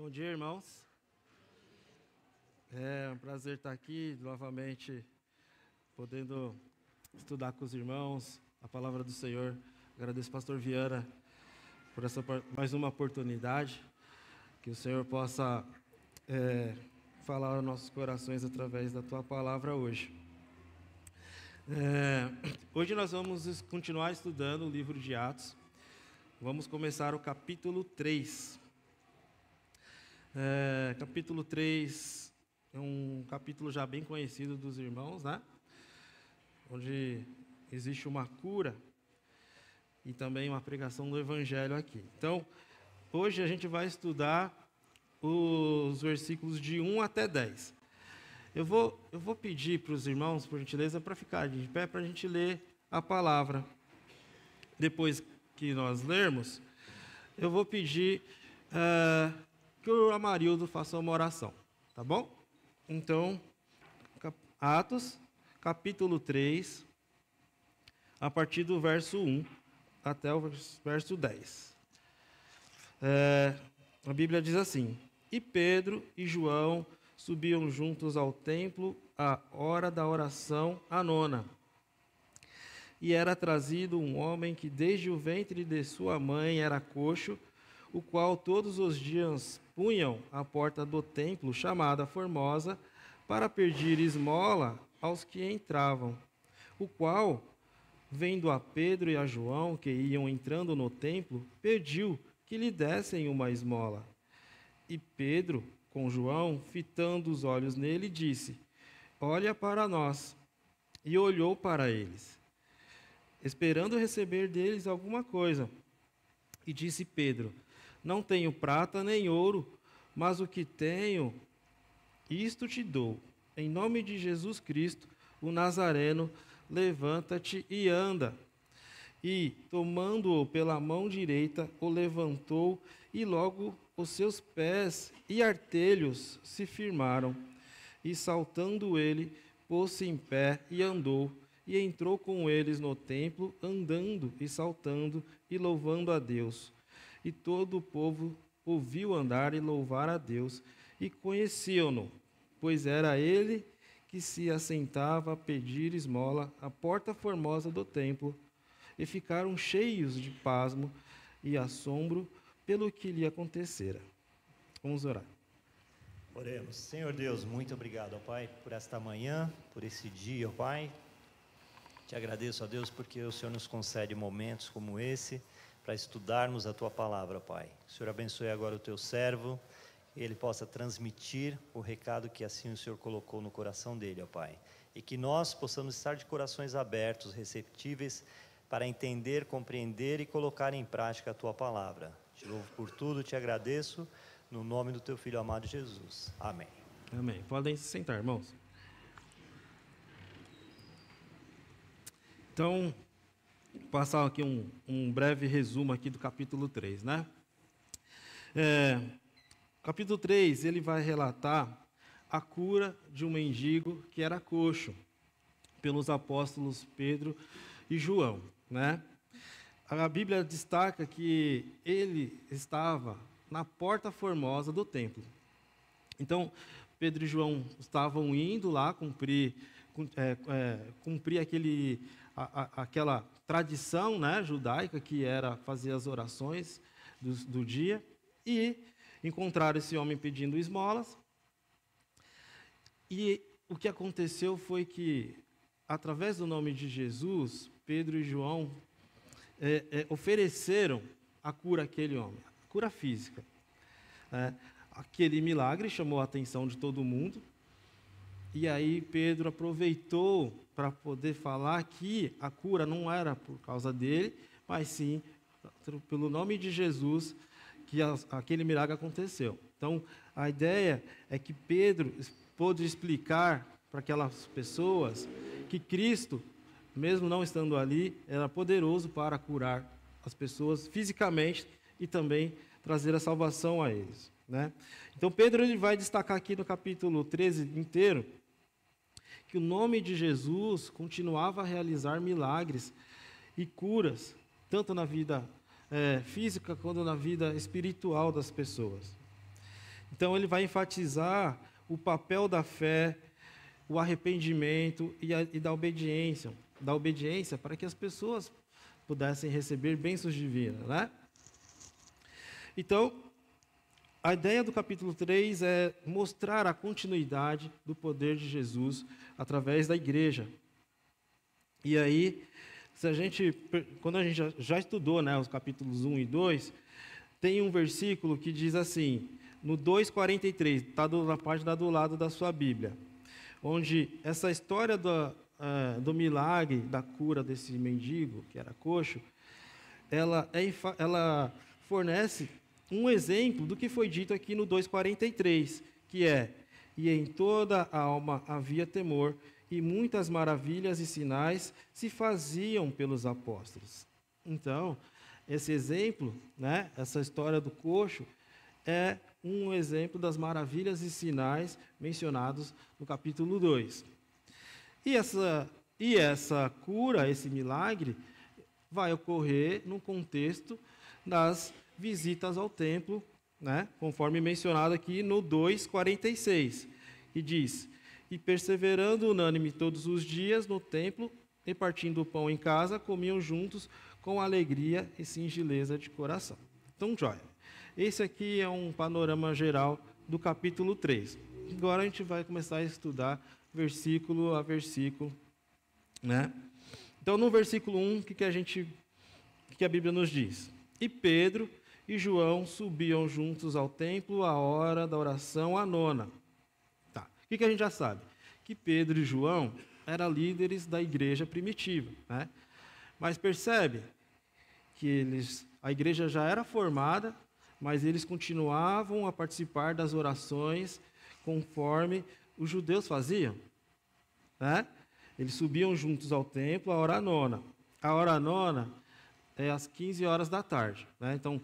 Bom dia, irmãos. É um prazer estar aqui novamente, podendo estudar com os irmãos a palavra do Senhor. Agradeço ao pastor Viana por essa mais uma oportunidade, que o Senhor possa falar aos nossos corações através da tua palavra hoje. Hoje nós vamos continuar estudando o livro de Atos. Vamos começar o capítulo 3. Capítulo 3 é um capítulo já bem conhecido dos irmãos, né? Onde existe uma cura e também uma pregação do Evangelho aqui. Então, hoje a gente vai estudar os versículos de 1 até 10. Eu vou pedir para os irmãos, por gentileza, para ficar de pé, para a gente ler a palavra. Depois que nós lermos, eu vou pedir que o Amarildo faça uma oração, tá bom? Então, Atos, capítulo 3, a partir do verso 1 até o verso 10. A Bíblia diz assim: E Pedro e João subiam juntos ao templo à hora da oração, a nona. E era trazido um homem que desde o ventre de sua mãe era coxo, o qual todos os dias punham à porta do templo, chamada Formosa, para pedir esmola aos que entravam. O qual, vendo a Pedro e a João, que iam entrando no templo, pediu que lhe dessem uma esmola. E Pedro, com João, fitando os olhos nele, disse: Olha para nós. E olhou para eles, esperando receber deles alguma coisa. E disse Pedro: Não tenho prata nem ouro, mas o que tenho, isto te dou. Em nome de Jesus Cristo, o Nazareno, levanta-te e anda. E, tomando-o pela mão direita, o levantou, e logo os seus pés e artelhos se firmaram. E, saltando ele, pôs-se em pé e andou, e entrou com eles no templo, andando e saltando e louvando a Deus. E todo o povo ouviu andar e louvar a Deus, e conheciam-no, pois era ele que se assentava a pedir esmola à porta formosa do templo, e ficaram cheios de pasmo e assombro pelo que lhe acontecera. Vamos orar. Oremos. Senhor Deus, muito obrigado, ó Pai, por esta manhã, por esse dia, ó Pai. Te agradeço, ó Deus, porque o Senhor nos concede momentos como esse para estudarmos a Tua palavra, ó Pai. O Senhor abençoe agora o Teu servo, e ele possa transmitir o recado que assim o Senhor colocou no coração dele, ó Pai. E que nós possamos estar de corações abertos, receptíveis, para entender, compreender e colocar em prática a Tua palavra. Te louvo por tudo, te agradeço, no nome do Teu Filho amado Jesus. Amém. Amém. Podem se sentar, irmãos. Então, vou passar aqui um breve resumo aqui do capítulo 3, né? Capítulo 3, ele vai relatar a cura de um mendigo que era coxo, pelos apóstolos Pedro e João, né? A Bíblia destaca que ele estava na porta formosa do templo. Então, Pedro e João estavam indo lá cumprir aquela tradição, né, judaica, que era fazer as orações do dia, e encontraram esse homem pedindo esmolas. E o que aconteceu foi que, através do nome de Jesus, Pedro e João ofereceram a cura àquele homem, a cura física. Aquele milagre chamou a atenção de todo mundo, e aí Pedro aproveitou para poder falar que a cura não era por causa dele, mas sim pelo nome de Jesus que aquele milagre aconteceu. Então, a ideia é que Pedro pôde explicar para aquelas pessoas que Cristo, mesmo não estando ali, era poderoso para curar as pessoas fisicamente e também trazer a salvação a eles, né? Então, Pedro ele vai destacar aqui no capítulo 13 inteiro que o nome de Jesus continuava a realizar milagres e curas, tanto na vida física quanto na vida espiritual das pessoas. Então, ele vai enfatizar o papel da fé, o arrependimento e da obediência para que as pessoas pudessem receber bênçãos divinas, né? Então, a ideia do capítulo 3 é mostrar a continuidade do poder de Jesus através da igreja. E aí, quando a gente já estudou, né, os capítulos 1 e 2, tem um versículo que diz assim, no 2:43, está na página do lado da sua Bíblia, onde essa história do milagre, da cura desse mendigo, que era coxo, ela fornece um exemplo do que foi dito aqui no 2:43, que é: e em toda a alma havia temor, e muitas maravilhas e sinais se faziam pelos apóstolos. Então, esse exemplo, né, essa história do coxo, é um exemplo das maravilhas e sinais mencionados no capítulo 2. E essa cura, esse milagre, vai ocorrer no contexto das visitas ao templo, né, conforme mencionado aqui no 2:46, e diz: e perseverando unânime todos os dias no templo, e partindo o pão em casa, comiam juntos com alegria e singeleza de coração. Então, joia. Esse aqui é um panorama geral do capítulo 3. Agora a gente vai começar a estudar versículo a versículo, né? Então, no versículo 1, o que a Bíblia nos diz? E Pedro e João subiam juntos ao templo à hora da oração, à nona. Tá. O que a gente já sabe? Que Pedro e João eram líderes da igreja primitiva, né? Mas percebe que a igreja já era formada, mas eles continuavam a participar das orações conforme os judeus faziam, né? Eles subiam juntos ao templo à hora nona. A hora nona é às 15 horas da tarde, né? Então,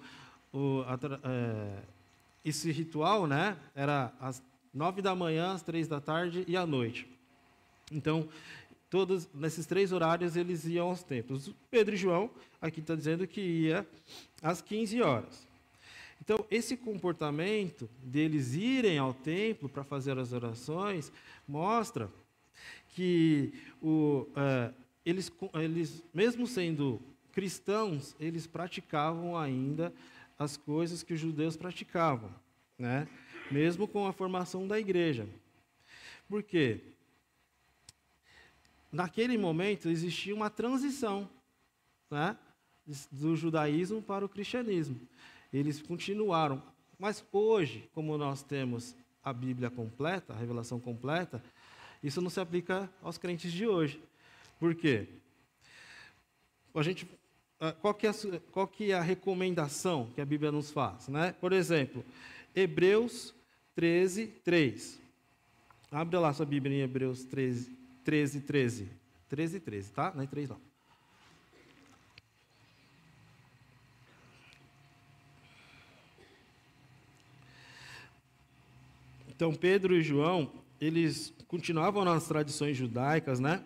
esse ritual, né, era às 9 da manhã, às 3 da tarde e à noite. Então, todos nesses 3 horários eles iam aos templos. Pedro e João, aqui está dizendo que ia às 15 horas. Então, esse comportamento deles irem ao templo para fazer as orações mostra que eles, mesmo sendo cristãos, eles praticavam ainda as coisas que os judeus praticavam, né? Mesmo com a formação da igreja. Por quê? Naquele momento existia uma transição, né, do judaísmo para o cristianismo. Eles continuaram, mas hoje, como nós temos a Bíblia completa, a revelação completa, isso não se aplica aos crentes de hoje. Por quê? Qual que é a recomendação que a Bíblia nos faz, né? Por exemplo, Hebreus 13:3. Abre lá sua Bíblia em Hebreus 13:13, tá? Não é 3 não. Então, Pedro e João, eles continuavam nas tradições judaicas, né?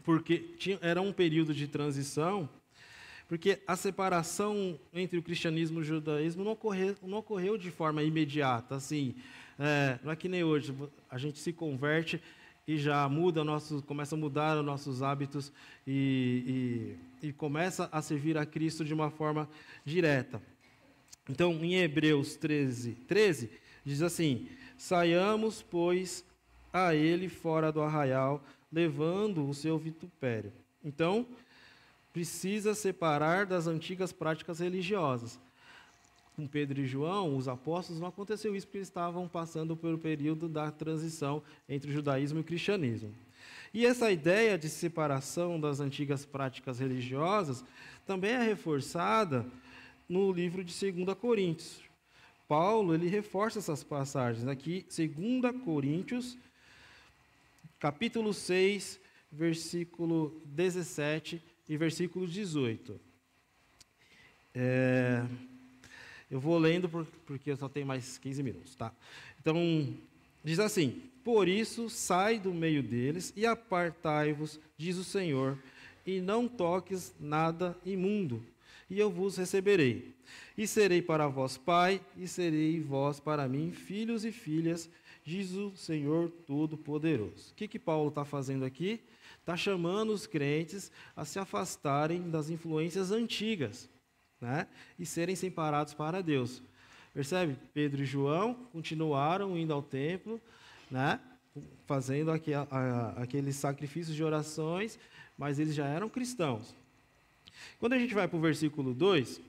Porque era um período de transição, porque a separação entre o cristianismo e o judaísmo não ocorreu de forma imediata, assim. Não é que nem hoje, a gente se converte e já começa a mudar os nossos hábitos e começa a servir a Cristo de uma forma direta. Então, em Hebreus 13, diz assim: saiamos, pois, a ele fora do arraial, levando o seu vitupério. Então, precisa separar das antigas práticas religiosas. Com Pedro e João, os apóstolos, não aconteceu isso porque eles estavam passando pelo período da transição entre o judaísmo e o cristianismo. E essa ideia de separação das antigas práticas religiosas também é reforçada no livro de 2 Coríntios. Paulo, ele reforça essas passagens aqui, 2 Coríntios, capítulo 6, versículo 17 e versículo 18. Eu vou lendo porque eu só tenho mais 15 minutos, tá? Então, diz assim: por isso, sai do meio deles e apartai-vos, diz o Senhor, e não toques nada imundo, e eu vos receberei. E serei para vós pai, e serei vós para mim filhos e filhas, diz o Senhor Todo-Poderoso. O que Paulo está fazendo aqui? Está chamando os crentes a se afastarem das influências antigas, né? E serem separados para Deus. Percebe? Pedro e João continuaram indo ao templo, né? Fazendo aqueles sacrifícios de orações, mas eles já eram cristãos. Quando a gente vai para o versículo 2,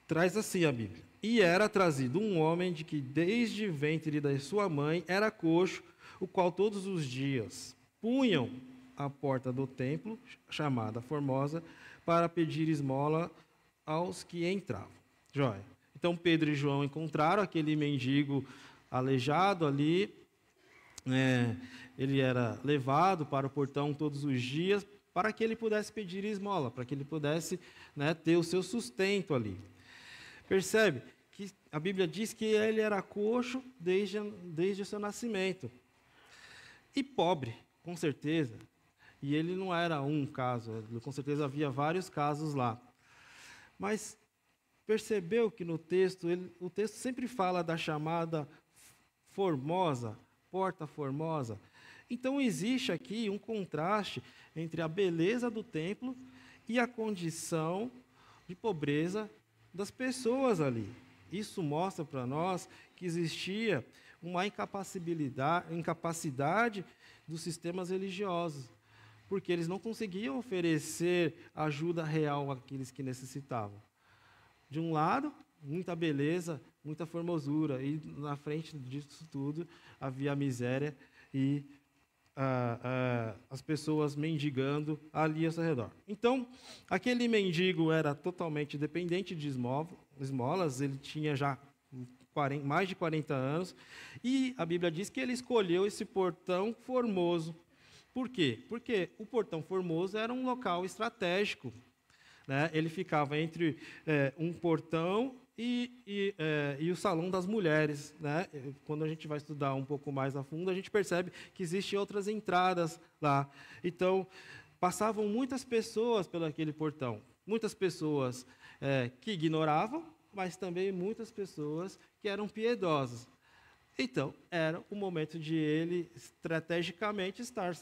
traz assim a Bíblia. E era trazido um homem de que desde o ventre da sua mãe era coxo, o qual todos os dias punham à porta do templo, chamada Formosa, para pedir esmola aos que entravam. Joia. Então Pedro e João encontraram aquele mendigo aleijado ali, ele era levado para o portão todos os dias, para que ele pudesse pedir esmola, para que ele pudesse, né, ter o seu sustento ali. Percebe que a Bíblia diz que ele era coxo desde o seu nascimento. E pobre, com certeza. E ele não era um caso, com certeza havia vários casos lá. Mas percebeu que no texto, o texto sempre fala da chamada formosa, porta formosa. Então existe aqui um contraste entre a beleza do templo e a condição de pobreza das pessoas ali. Isso mostra para nós que existia uma incapacidade dos sistemas religiosos, porque eles não conseguiam oferecer ajuda real àqueles que necessitavam. De um lado, muita beleza, muita formosura, e na frente disso tudo havia a miséria e as pessoas mendigando ali ao seu redor. Então, aquele mendigo era totalmente dependente de esmolas, ele tinha já mais de 40 anos, e a Bíblia diz que ele escolheu esse portão formoso. Por quê? Porque o portão formoso era um local estratégico, né? Ele ficava entre um portão e o salão das mulheres, né? Quando a gente vai estudar um pouco mais a fundo, a gente percebe que existem outras entradas lá. Então, passavam muitas pessoas pelo aquele portão. Muitas pessoas que ignoravam, mas também muitas pessoas que eram piedosas. Então, era o momento de ele, estrategicamente, estar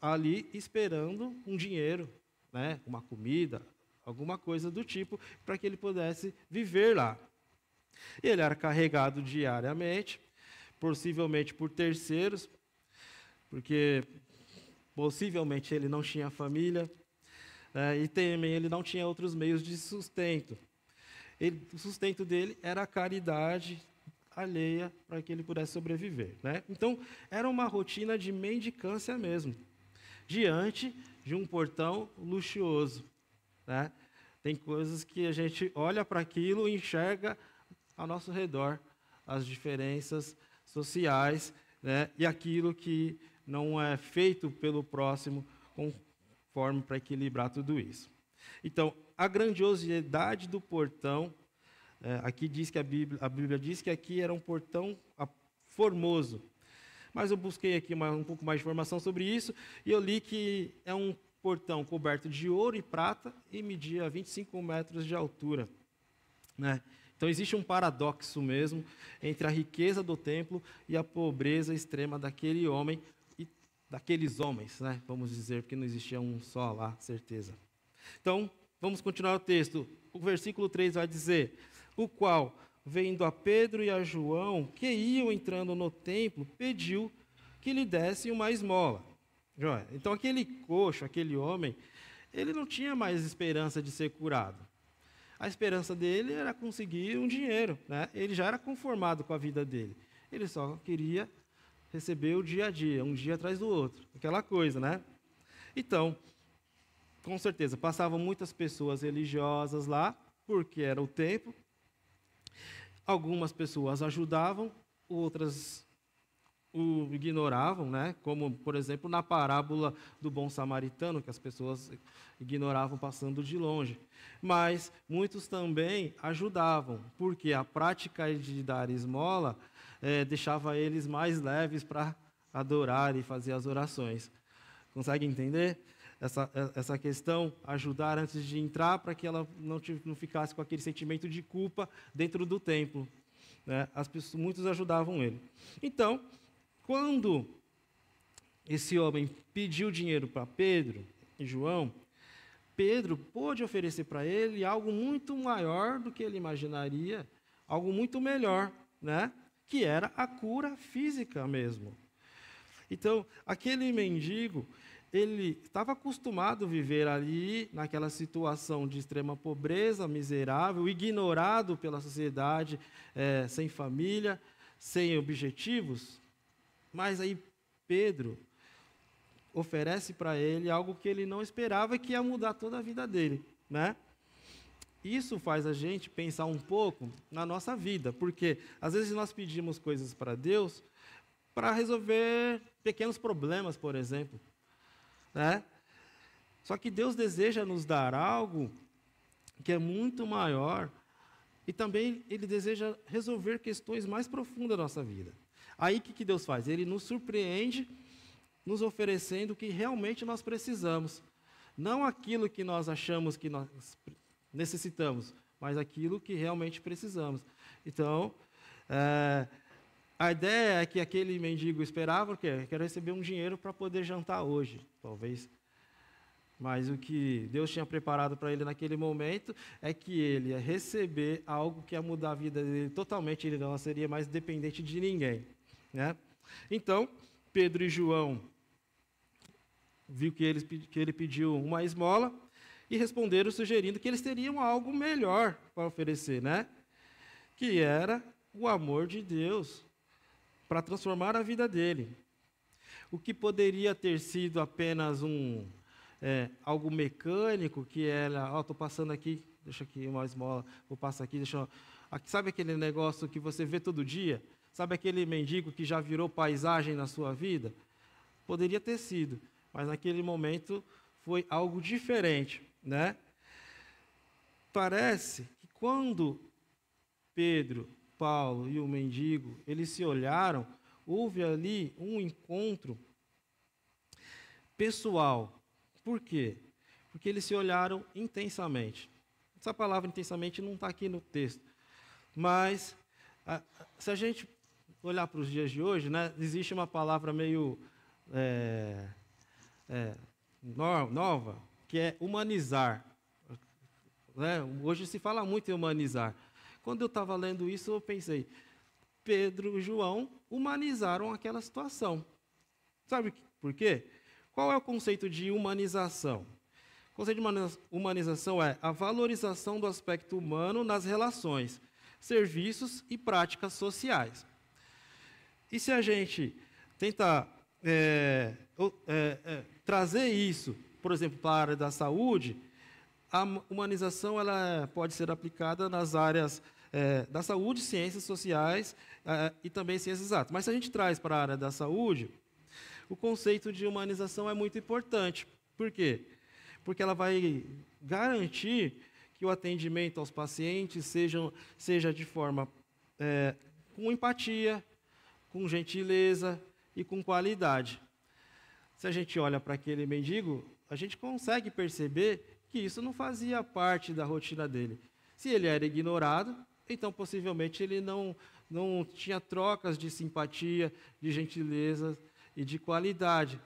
ali esperando um dinheiro, né? Uma comida, alguma coisa do tipo, para que ele pudesse viver lá. Ele era carregado diariamente, possivelmente por terceiros, porque possivelmente ele não tinha família, e também ele não tinha outros meios de sustento. O sustento dele era a caridade alheia para que ele pudesse sobreviver, né? Então, era uma rotina de mendicância mesmo, diante de um portão luxuoso, né? Tem coisas que a gente olha para aquilo e enxerga ao nosso redor, as diferenças sociais, né? E aquilo que não é feito pelo próximo conforme para equilibrar tudo isso. Então, a grandiosidade do portão, aqui diz que a Bíblia diz que aqui era um portão formoso. Mas eu busquei aqui um pouco mais de informação sobre isso, e eu li que é um portão coberto de ouro e prata e media 25 metros de altura, né? Então existe um paradoxo mesmo entre a riqueza do templo e a pobreza extrema daquele homem e daqueles homens, né? Vamos dizer, porque não existia um só lá, certeza. Então, vamos continuar o texto. O versículo 3 vai dizer: o qual, vendo a Pedro e a João, que iam entrando no templo, pediu que lhe dessem uma esmola. Então, aquele coxo, aquele homem, ele não tinha mais esperança de ser curado. A esperança dele era conseguir um dinheiro, né? Ele já era conformado com a vida dele. Ele só queria receber o dia a dia, um dia atrás do outro. Aquela coisa, né? Então, com certeza, passavam muitas pessoas religiosas lá, porque era o templo. Algumas pessoas ajudavam, outras o ignoravam, né? Como, por exemplo, na parábola do bom samaritano, que as pessoas ignoravam passando de longe. Mas muitos também ajudavam, porque a prática de dar esmola deixava eles mais leves para adorar e fazer as orações. Consegue entender? essa questão, ajudar antes de entrar, para que ela não ficasse com aquele sentimento de culpa dentro do templo. Né? Muitos ajudavam ele. Então, quando esse homem pediu dinheiro para Pedro e João, Pedro pôde oferecer para ele algo muito maior do que ele imaginaria, algo muito melhor, né? Que era a cura física mesmo. Então, aquele mendigo, ele estava acostumado a viver ali, naquela situação de extrema pobreza, miserável, ignorado pela sociedade, sem família, sem objetivos. Mas aí Pedro oferece para ele algo que ele não esperava, que ia mudar toda a vida dele, né? Isso faz a gente pensar um pouco na nossa vida, porque às vezes nós pedimos coisas para Deus para resolver pequenos problemas, por exemplo, né? Só que Deus deseja nos dar algo que é muito maior e também Ele deseja resolver questões mais profundas da nossa vida. Aí o que Deus faz? Ele nos surpreende, nos oferecendo o que realmente nós precisamos. Não aquilo que nós achamos que nós necessitamos, mas aquilo que realmente precisamos. Então, a ideia é que aquele mendigo esperava o quê? Quero receber um dinheiro para poder jantar hoje, talvez. Mas o que Deus tinha preparado para ele naquele momento é que ele ia receber algo que ia mudar a vida dele totalmente, ele não seria mais dependente de ninguém, né? Então, Pedro e João viu que ele pediu uma esmola e responderam sugerindo que eles teriam algo melhor para oferecer, né? Que era o amor de Deus para transformar a vida dele. O que poderia ter sido apenas algo mecânico, que era, estou passando aqui, deixa aqui uma esmola, vou passar aqui, sabe aquele negócio que você vê todo dia? Sabe aquele mendigo que já virou paisagem na sua vida? Poderia ter sido, mas naquele momento foi algo diferente, né? Parece que quando Pedro, Paulo e o mendigo, eles se olharam, houve ali um encontro pessoal. Por quê? Porque eles se olharam intensamente. Essa palavra intensamente não está aqui no texto, mas se a gente olhar para os dias de hoje, né, existe uma palavra meio nova, que é humanizar. Né? Hoje se fala muito em humanizar. Quando eu estava lendo isso, eu pensei, Pedro e João humanizaram aquela situação. Sabe por quê? Qual é o conceito de humanização? O conceito de humanização é a valorização do aspecto humano nas relações, serviços e práticas sociais. E se a gente tentar trazer isso, por exemplo, para a área da saúde, a humanização ela pode ser aplicada nas áreas da saúde, ciências sociais e também ciências exatas. Mas se a gente traz para a área da saúde, o conceito de humanização é muito importante. Por quê? Porque ela vai garantir que o atendimento aos pacientes seja de forma com empatia, com gentileza e com qualidade. Se a gente olha para aquele mendigo, a gente consegue perceber que isso não fazia parte da rotina dele. Se ele era ignorado, então possivelmente ele não tinha trocas de simpatia, de gentileza e de qualidade.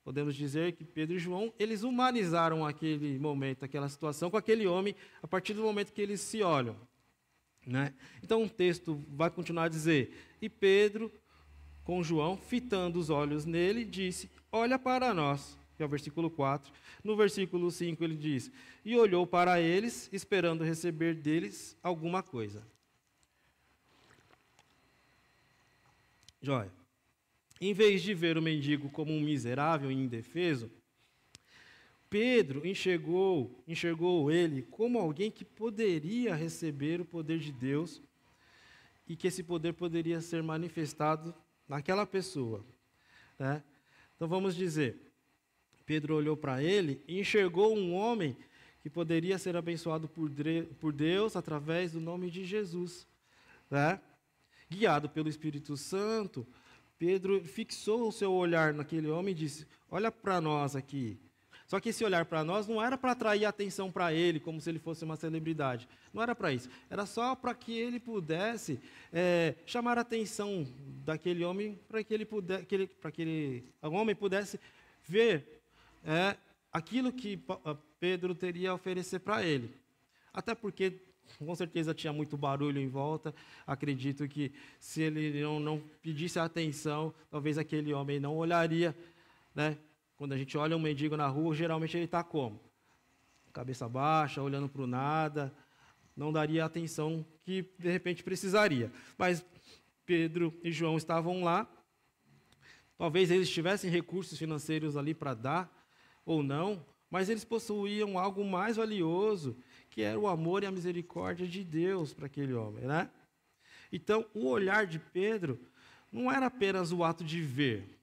Podemos dizer que Pedro e João, eles humanizaram aquele momento, aquela situação com aquele homem, a partir do momento que eles se olham. Né? Então o texto vai continuar a dizer, e Pedro, com João, fitando os olhos nele, disse, olha para nós, que é o versículo 4. No versículo 5 ele diz, e olhou para eles, esperando receber deles alguma coisa. Joia. Em vez de ver o mendigo como um miserável e indefeso, Pedro enxergou ele como alguém que poderia receber o poder de Deus e que esse poder poderia ser manifestado naquela pessoa. Né? Então vamos dizer, Pedro olhou para ele e enxergou um homem que poderia ser abençoado por Deus através do nome de Jesus. Né? Guiado pelo Espírito Santo, Pedro fixou o seu olhar naquele homem e disse, olha para nós aqui. Só que esse olhar para nós não era para atrair atenção para ele, como se ele fosse uma celebridade. Não era para isso. Era só para que ele pudesse chamar a atenção daquele homem, para que o homem pudesse ver aquilo que Pedro teria a oferecer para ele. Até porque, com certeza, tinha muito barulho em volta. Acredito que se ele não pedisse atenção, talvez aquele homem não olharia, né? Quando a gente olha um mendigo na rua, geralmente ele está como? Cabeça baixa, olhando para o nada, não daria a atenção que, de repente, precisaria. Mas Pedro e João estavam lá, talvez eles tivessem recursos financeiros ali para dar, ou não, mas eles possuíam algo mais valioso, que era o amor e a misericórdia de Deus para aquele homem, né? Então, o olhar de Pedro não era apenas o ato de ver.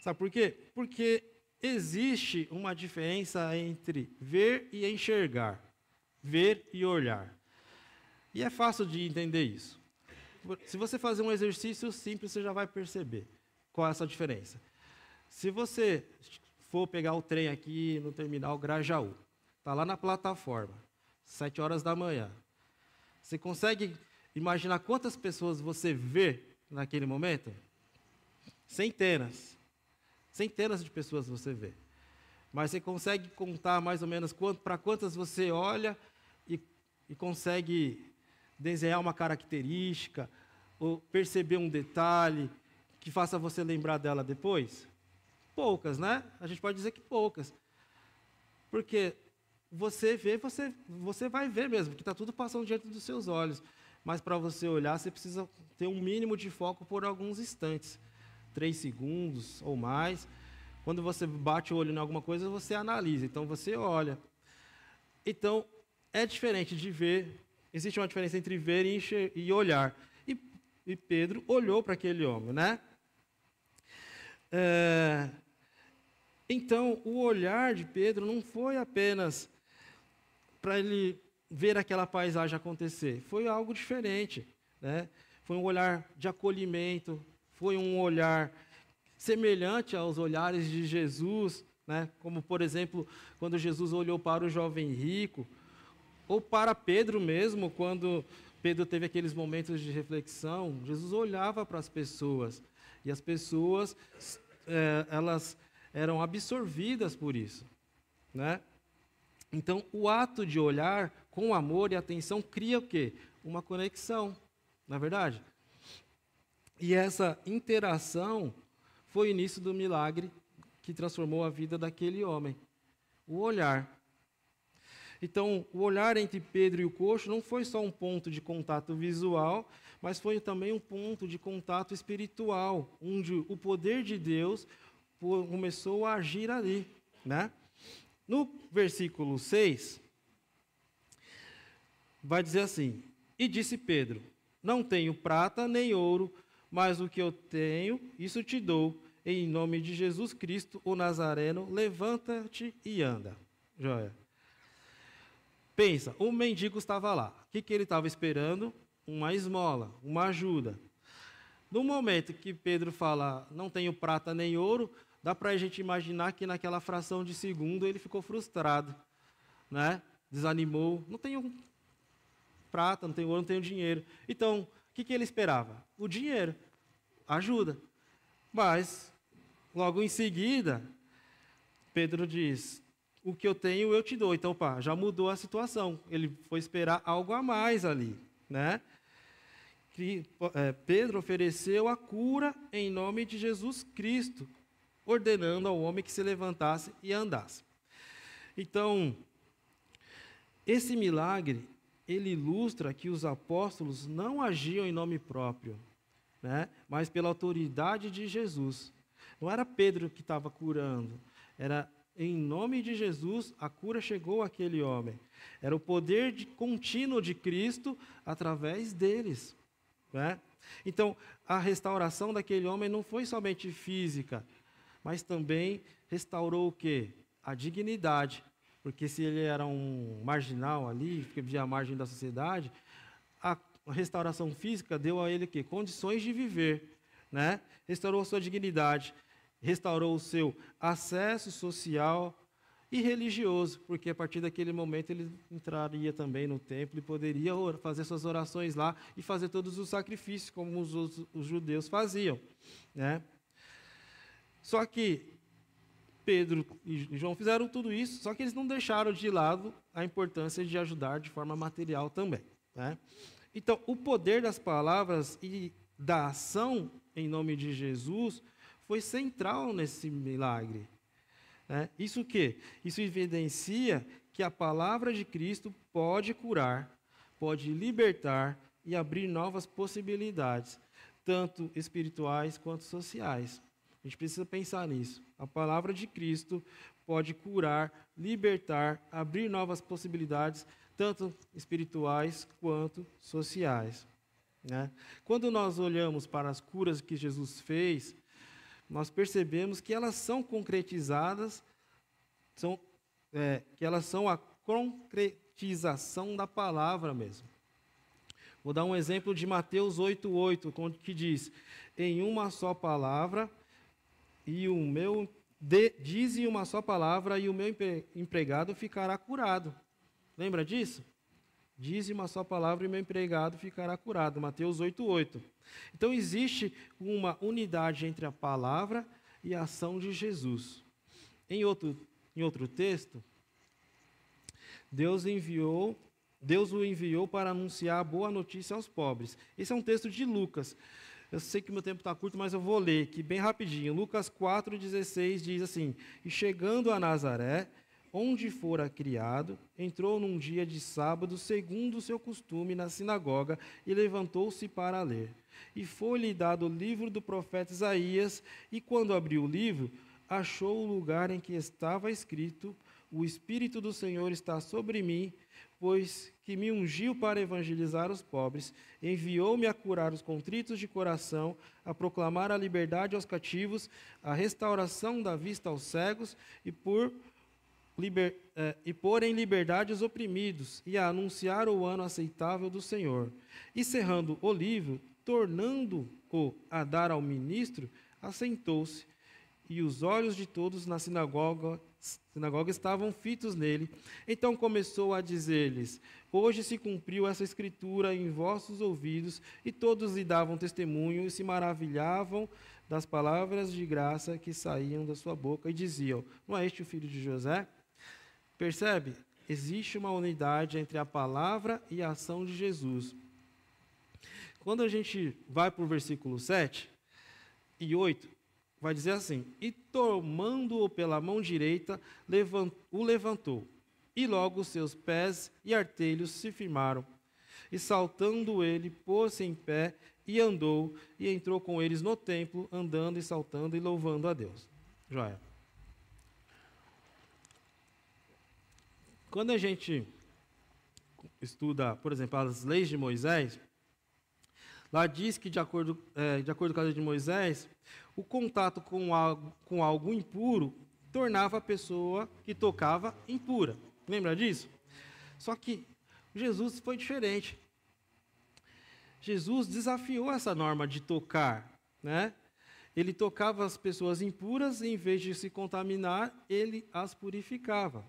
Sabe por quê? Porque existe uma diferença entre ver e enxergar, ver e olhar. E é fácil de entender isso. Se você fazer um exercício simples, você já vai perceber qual é essa diferença. Se você for pegar o trem aqui no terminal Grajaú, está lá na plataforma, 7 horas da manhã, você consegue imaginar quantas pessoas você vê naquele momento? Centenas de pessoas você vê. Mas você consegue contar mais ou menos para quantas você olha e consegue desenhar uma característica ou perceber um detalhe que faça você lembrar dela depois? Poucas, né? A gente pode dizer que poucas. Porque você vê, você vai ver mesmo, que está tudo passando diante dos seus olhos. Mas para você olhar, você precisa ter um mínimo de foco por alguns instantes. 3 segundos ou mais. Quando você bate o olho em alguma coisa, você analisa. Então, você olha. Então, é diferente de ver. Existe uma diferença entre ver e olhar. E Pedro olhou para aquele homem, né? Então, o olhar de Pedro não foi apenas para ele ver aquela paisagem acontecer. Foi algo diferente, né? Foi um olhar de acolhimento, foi um olhar semelhante aos olhares de Jesus, né? Como, por exemplo, quando Jesus olhou para o jovem rico, ou para Pedro mesmo, quando Pedro teve aqueles momentos de reflexão, Jesus olhava para as pessoas, e as pessoas, elas eram absorvidas por isso, né? Então, o ato de olhar com amor e atenção cria o quê? Uma conexão, não é verdade? E essa interação foi o início do milagre que transformou a vida daquele homem. O olhar. Então, o olhar entre Pedro e o coxo não foi só um ponto de contato visual, mas foi também um ponto de contato espiritual, onde o poder de Deus começou a agir ali, né? No versículo 6, vai dizer assim: E disse Pedro, não tenho prata nem ouro, mas o que eu tenho, isso te dou. Em nome de Jesus Cristo, o Nazareno, levanta-te e anda. Joia. Pensa, o mendigo estava lá. O que ele estava esperando? Uma esmola, uma ajuda. No momento que Pedro fala, não tenho prata nem ouro, dá para a gente imaginar que naquela fração de segundo ele ficou frustrado, né? Desanimou, não tenho prata, não tenho ouro, não tenho dinheiro. Então, o que ele esperava? O dinheiro, ajuda. Mas, logo em seguida, Pedro diz, o que eu tenho eu te dou. Então, já mudou a situação. Ele foi esperar algo a mais ali, né? Pedro ofereceu a cura em nome de Jesus Cristo, ordenando ao homem que se levantasse e andasse. Então, esse milagre, ele ilustra que os apóstolos não agiam em nome próprio, né? Mas pela autoridade de Jesus. Não era Pedro que estava curando, era em nome de Jesus a cura chegou àquele homem. Era o poder contínuo de Cristo através deles, né? Então, a restauração daquele homem não foi somente física, mas também restaurou o quê? A dignidade. Porque se ele era um marginal ali, que vivia à margem da sociedade, a restauração física deu a ele o quê? Condições de viver, né? Restaurou a sua dignidade. restaurou o seu acesso social e religioso, porque a partir daquele momento ele entraria também no templo e poderia fazer suas orações lá e fazer todos os sacrifícios, como os judeus faziam, né? Só que Pedro e João fizeram tudo isso, só que eles não deixaram de lado a importância de ajudar de forma material também, né? Então, o poder das palavras e da ação em nome de Jesus foi central nesse milagre. Isso o quê? Isso evidencia que a palavra de Cristo pode curar, pode libertar e abrir novas possibilidades, tanto espirituais quanto sociais. A gente precisa pensar nisso. A palavra de Cristo pode curar, libertar, abrir novas possibilidades, tanto espirituais quanto sociais, né? Quando nós olhamos para as curas que Jesus fez, nós percebemos que elas são concretizadas, que elas são a concretização da palavra mesmo. Vou dar um exemplo de Mateus 8:8, que diz: em uma só palavra, dize uma só palavra, e o meu empregado ficará curado. Lembra disso? Dize uma só palavra e meu empregado ficará curado. Mateus 8:8. Então, existe uma unidade entre a palavra e a ação de Jesus. Em outro texto, Deus o enviou para anunciar a boa notícia aos pobres. Esse é um texto de Lucas. Eu sei que meu tempo está curto, mas eu vou ler aqui bem rapidinho. Lucas 4,16 diz assim: e chegando a Nazaré, onde fora criado, entrou num dia de sábado, segundo o seu costume, na sinagoga, e levantou-se para ler. E foi-lhe dado o livro do profeta Isaías, e quando abriu o livro, achou o lugar em que estava escrito: o Espírito do Senhor está sobre mim, pois que me ungiu para evangelizar os pobres, enviou-me a curar os contritos de coração, a proclamar a liberdade aos cativos, a restauração da vista aos cegos, e pôr em liberdade os oprimidos, e a anunciar o ano aceitável do Senhor. E cerrando o livro, tornando-o a dar ao ministro, assentou-se, e os olhos de todos na sinagoga estavam fitos nele. Então começou a dizer-lhes: hoje se cumpriu essa escritura em vossos ouvidos. E todos lhe davam testemunho e se maravilhavam das palavras de graça que saíam da sua boca, e diziam: não é este o filho de José? Percebe? Existe uma unidade entre a palavra e a ação de Jesus. Quando a gente vai para o versículo 7 e 8, vai dizer assim: e tomando-o pela mão direita, o levantou, e logo os seus pés e artelhos se firmaram. E saltando ele, pôs-se em pé e andou, e entrou com eles no templo, andando e saltando e louvando a Deus. Joia. Quando a gente estuda, por exemplo, as leis de Moisés, lá diz que, de acordo com a lei de Moisés, o contato com algo impuro tornava a pessoa que tocava impura. Lembra disso? Só que Jesus foi diferente. Jesus desafiou essa norma de tocar, né? Ele tocava as pessoas impuras e, em vez de se contaminar, ele as purificava.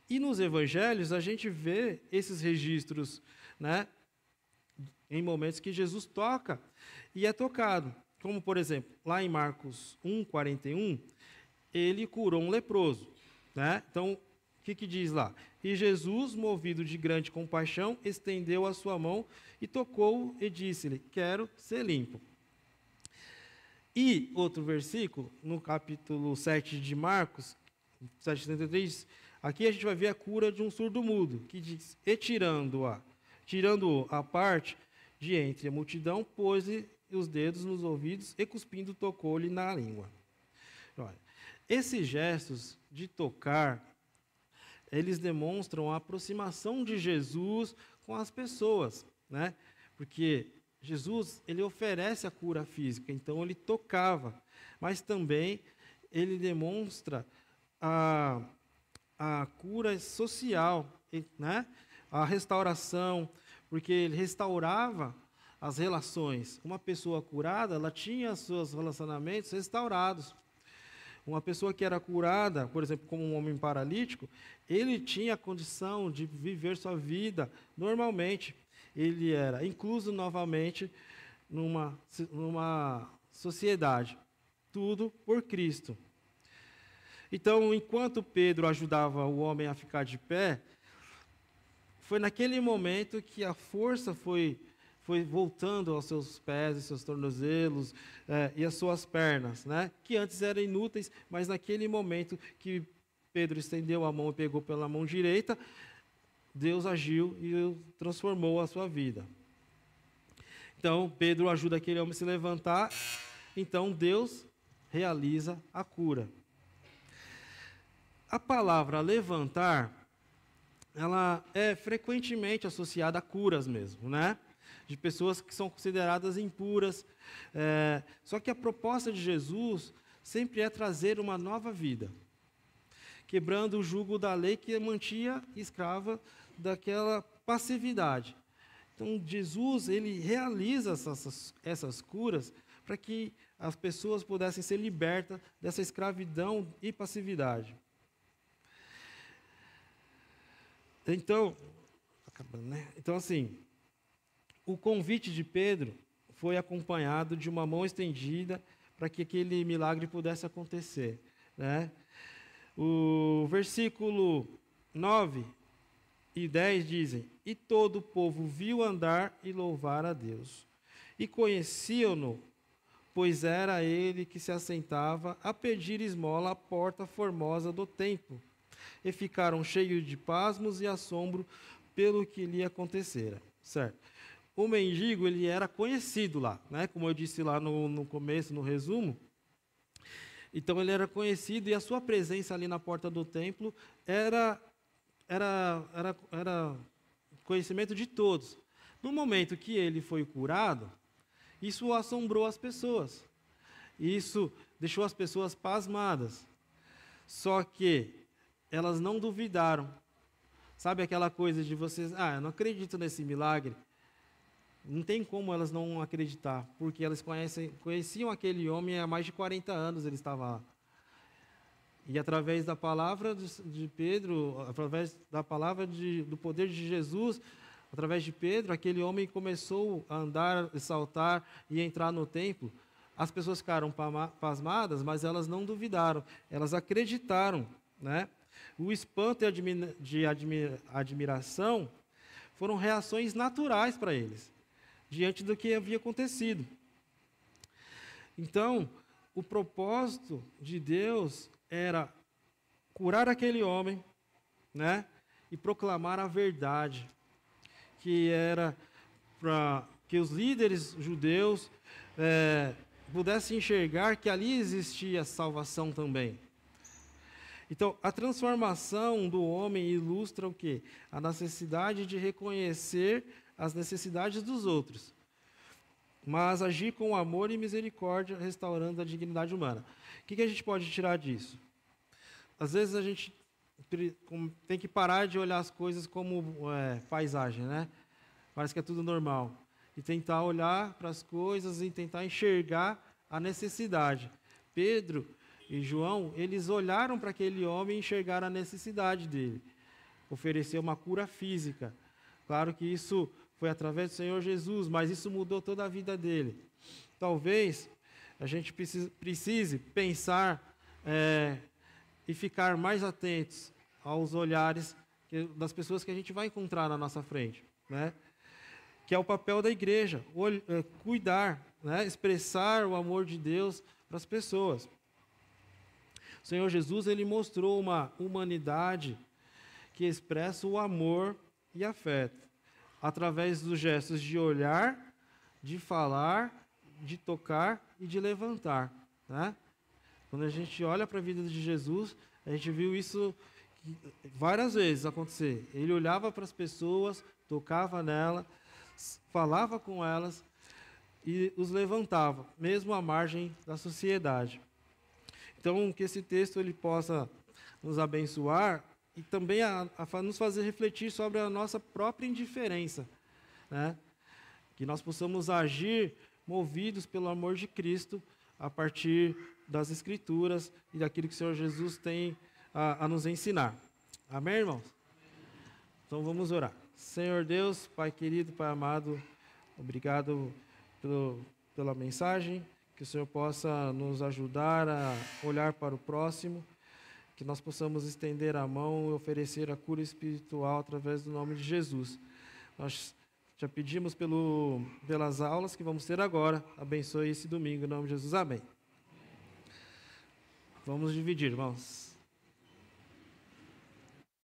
E nos evangelhos a gente vê esses registros, né, em momentos que Jesus toca e é tocado. Como, por exemplo, lá em Marcos 1:41, ele curou um leproso, né? Então, o que diz lá? E Jesus, movido de grande compaixão, estendeu a sua mão e tocou-o e disse-lhe: quero ser limpo. E outro versículo, no capítulo 7 de Marcos, 7:73, aqui a gente vai ver a cura de um surdo-mudo, que diz: e tirando-o à parte de entre a multidão, pôs-lhe os dedos nos ouvidos e, cuspindo, tocou-lhe na língua. Olha, esses gestos de tocar, eles demonstram a aproximação de Jesus com as pessoas, né? Porque Jesus, ele oferece a cura física, então ele tocava, mas também ele demonstra a cura social, né? A restauração, porque ele restaurava as relações. Uma pessoa curada, ela tinha seus relacionamentos restaurados. Uma pessoa que era curada, por exemplo, como um homem paralítico, ele tinha a condição de viver sua vida normalmente. Ele era incluso novamente numa sociedade. Tudo por Cristo. Então, enquanto Pedro ajudava o homem a ficar de pé, foi naquele momento que a força foi voltando aos seus pés e seus tornozelos e às suas pernas, né? Que antes eram inúteis, mas naquele momento que Pedro estendeu a mão e pegou pela mão direita, Deus agiu e transformou a sua vida. Então, Pedro ajuda aquele homem a se levantar, então Deus realiza a cura. A palavra levantar, ela é frequentemente associada a curas mesmo, né? De pessoas que são consideradas impuras. Só que a proposta de Jesus sempre é trazer uma nova vida, quebrando o jugo da lei que mantinha escrava daquela passividade. Então, Jesus, ele realiza essas curas para que as pessoas pudessem ser libertas dessa escravidão e passividade. Então, assim, o convite de Pedro foi acompanhado de uma mão estendida para que aquele milagre pudesse acontecer, né? O versículo 9 e 10 dizem: E todo o povo viu andar e louvar a Deus, e conheciam-no, pois era ele que se assentava a pedir esmola à porta formosa do templo. E ficaram cheios de pasmos e assombro pelo que lhe acontecera. Certo. O mendigo, ele era conhecido lá, né? Como eu disse lá no começo, no resumo. Então, ele era conhecido e a sua presença ali na porta do templo era conhecimento de todos. No momento que ele foi curado, isso assombrou as pessoas. Isso deixou as pessoas pasmadas. Só que elas não duvidaram. Sabe aquela coisa de vocês, eu não acredito nesse milagre. Não tem como elas não acreditar, porque elas conheciam aquele homem há mais de 40 anos, ele estava lá. E através da palavra de Pedro, através da palavra do poder de Jesus, através de Pedro, aquele homem começou a andar, saltar e entrar no templo. As pessoas ficaram pasmadas, mas elas não duvidaram, elas acreditaram, né? O espanto e a admiração foram reações naturais para eles, diante do que havia acontecido. Então, o propósito de Deus era curar aquele homem, né? E proclamar a verdade, que era para que os líderes judeus pudessem enxergar que ali existia salvação também. Então, a transformação do homem ilustra o quê? A necessidade de reconhecer as necessidades dos outros, mas agir com amor e misericórdia, restaurando a dignidade humana. O que a gente pode tirar disso? Às vezes a gente tem que parar de olhar as coisas como paisagem, né? Parece que é tudo normal. E tentar olhar para as coisas e tentar enxergar a necessidade. Pedro e João, eles olharam para aquele homem e enxergaram a necessidade dele. Ofereceu uma cura física. Claro que isso foi através do Senhor Jesus, mas isso mudou toda a vida dele. Talvez a gente precise pensar e ficar mais atentos aos olhares das pessoas que a gente vai encontrar na nossa frente, né? Que é o papel da igreja, cuidar, né? Expressar o amor de Deus para as pessoas. O Senhor Jesus, ele mostrou uma humanidade que expressa o amor e afeto, através dos gestos de olhar, de falar, de tocar e de levantar, né? Quando a gente olha para a vida de Jesus, a gente viu isso várias vezes acontecer. Ele olhava para as pessoas, tocava nela, falava com elas e os levantava, mesmo à margem da sociedade. Então, que esse texto ele possa nos abençoar e também a nos fazer refletir sobre a nossa própria indiferença, né? Que nós possamos agir movidos pelo amor de Cristo a partir das Escrituras e daquilo que o Senhor Jesus tem a nos ensinar. Amém, irmãos? Então vamos orar. Senhor Deus, Pai querido, Pai amado, obrigado pela mensagem, que o Senhor possa nos ajudar a olhar para o próximo, que nós possamos estender a mão e oferecer a cura espiritual através do nome de Jesus. Nós já pedimos pelas aulas que vamos ter agora. Abençoe esse domingo, em nome de Jesus. Amém. Vamos dividir, irmãos.